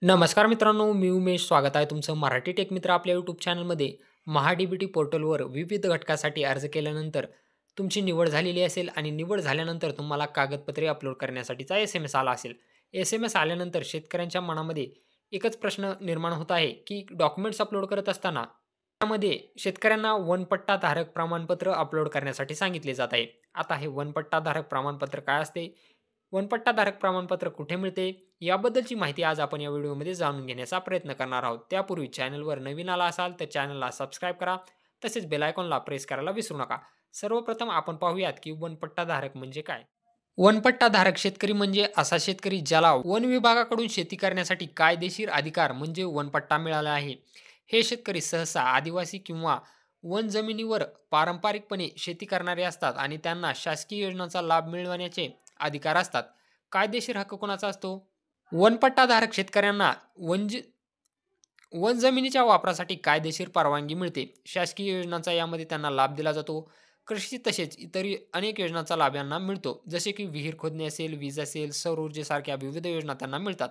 नमस्कार मित्रांनो, मी उमेश. स्वागत आहे तुमचं मराठी टेक मित्र आपल्या यूट्यूब चॅनलमध्ये. महा-डी-बी-टी पोर्टलवर विविध घटकासाठी अर्ज केल्यानंतर तुमची निवड झालेली असेल आणि निवड झाल्यानंतर तुम्हाला कागदपत्रे अपलोड करण्यासाठीचा एस-एम-एस आला असेल. एस-एम-एस आल्यानंतर शेतकऱ्यांच्या मनामध्ये एकच प्रश्न निर्माण होत आहे, की डॉक्युमेंट्स अपलोड करत असताना त्यामध्ये शेतकऱ्यांना वनपट्टा धारक प्रमाणपत्र अपलोड करण्यासाठी सांगितले जात आहे. आता हे वनपट्टा धारक प्रमाणपत्र काय असते? वनपट्टाधारक प्रमाणपत्र कुठे मिळते? याबद्दलची माहिती आज आपण या व्हिडिओमध्ये जाणून घेण्याचा प्रयत्न करणार आहोत. त्यापूर्वी चॅनलवर नवीन आला असाल तर चॅनलला सबस्क्राईब करा. तसेच बेल आयकॉनला प्रेस करायला विसरू नका. सर्वप्रथम आपण पाहूयात की वनपट्टाधारक म्हणजे काय? वनपट्टाधारक शेतकरी म्हणजे असा शेतकरी ज्याला वन विभागाकडून शेती करण्यासाठी कायदेशीर अधिकार म्हणजे वनपट्टा मिळाला आहे. हे शेतकरी सहसा आदिवासी किंवा वन जमिनीवर पारंपरिकपणे शेती करणारे असतात आणि त्यांना शासकीय योजनांचा लाभ मिळवण्याचे अधिकार असतात. कायदेशीर हक्क कोणाचा असतो? वनपट्टाधारक शेतकऱ्यांना वन जमिनीच्या वापरासाठी कायदेशीर परवानगी मिळते. शासकीय योजनांचा यामध्ये त्यांना लाभ दिला जातो. कृषी तसेच इतर अनेक योजनांचा लाभ यांना मिळतो. जसे की विहीर खोदणे असेल, वीज असेल, सौर ऊर्जेसारख्या विविध योजना त्यांना मिळतात.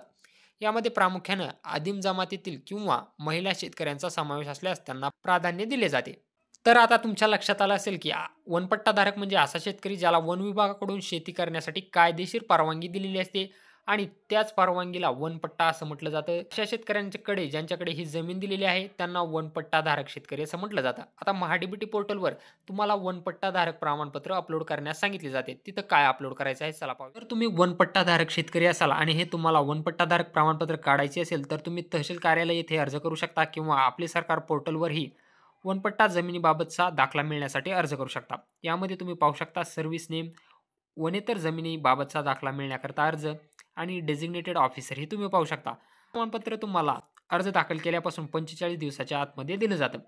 यामध्ये प्रामुख्याने आदिम जमातीतील किंवा महिला शेतकऱ्यांचा समावेश असल्यास त्यांना प्राधान्य दिले जाते. तर आता तुमच्या लक्षात आलं असेल की वनपट्टाधारक म्हणजे असा शेतकरी ज्याला वन विभागाकडून शेती करण्यासाठी कायदेशीर परवानगी दिलेली असते आणि त्याच परवानगीला वनपट्टा असं म्हटलं जातं. अशा शेतकऱ्यांच्याकडे ज्यांच्याकडे ही जमीन दिलेली आहे त्यांना वनपट्टाधारक शेतकरी असं म्हटलं जातं. आता महा-डी-बी-टी पोर्टलवर तुम्हाला वनपट्टाधारक प्रमाणपत्र अपलोड करण्यास सांगितले जाते. तिथं काय अपलोड करायचं आहे चला पाहूया. तर तुम्ही वनपट्टाधारक शेतकरी असाल आणि हे तुम्हाला वनपट्टाधारक प्रमाणपत्र काढायचे असेल तर तुम्ही तहसील कार्यालय येथे अर्ज करू शकता किंवा आपले सरकार पोर्टलवरही वनपट्टा जमिनीबाबतचा दाखला मिळण्यासाठी अर्ज करू शकता. यामध्ये तुम्ही पाहू शकता सर्व्हिस नेम, वनेतर जमिनीबाबतचा दाखला मिळण्याकरता अर्ज आणि डेझिग्नेटेड ऑफिसर हे तुम्ही पाहू शकता. प्रमाणपत्र तुम्हाला अर्ज दाखल केल्यापासून 45 दिवसाच्या आतमध्ये दिलं जातं.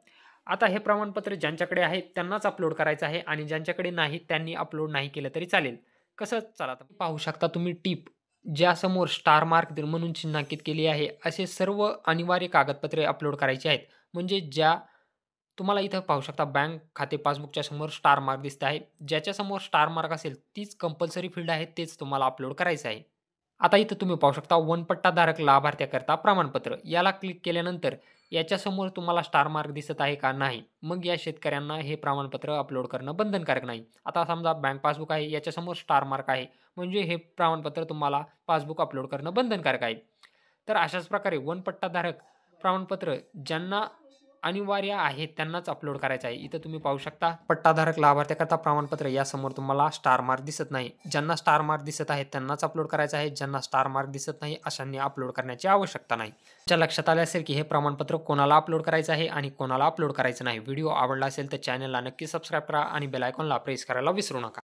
आता हे प्रमाणपत्र ज्यांच्याकडे आहे त्यांनाच अपलोड करायचं आहे आणि ज्यांच्याकडे नाही त्यांनी अपलोड नाही केलं तरी चालेल. कसं? चला तर पाहू शकता तुम्ही टिप ज्यासमोर स्टार मार्क म्हणून चिन्हांकित केली आहे, असे सर्व अनिवार्य कागदपत्रे अपलोड करायची आहेत. म्हणजे ज्या तुम्हाला इथं पाहू शकता बँक खाते पासबुकच्या समोर स्टार मार्क दिसत आहे. ज्याच्या समोर स्टार मार्क असेल तीच कंपल्सरी फील्ड आहे, तेच तुम्हाला अपलोड करायचं आहे. आता इथं तुम्ही पाहू शकता वनपट्टाधारक लाभार्थ्याकरता प्रमाणपत्र. याला क्लिक केल्यानंतर याच्यासमोर तुम्हाला स्टार मार्क दिसत आहे का? नाही. मग या शेतकऱ्यांना हे प्रमाणपत्र अपलोड करणं बंधनकारक नाही. आता समजा बँक पासबुक आहे, याच्यासमोर स्टार मार्क आहे. म्हणजे हे प्रमाणपत्र तुम्हाला पासबुक अपलोड करणं बंधनकारक आहे. तर अशाच प्रकारे वनपट्टाधारक प्रमाणपत्र ज्यांना अनिवार्य आहे त्यांनाच अपलोड करायचं आहे. इथं तुम्ही पाहू शकता पट्टाधारक लाभार्थ्याकरता प्रमाणपत्र यासमोर तुम्हाला स्टार मार्क दिसत नाही. ज्यांना स्टार मार्क दिसत आहे त्यांनाच अपलोड करायचं आहे. ज्यांना स्टार मार्क दिसत नाही अशांनी अपलोड करण्याची आवश्यकता नाही. तुमच्या लक्षात आले असेल की हे प्रमाणपत्र कोणाला अपलोड करायचं आहे आणि कोणाला अपलोड करायचं नाही. व्हिडिओ आवडला असेल तर चॅनलला नक्की सबस्क्राईब करा आणि बेल आयकॉनला प्रेस करायला विसरू नका.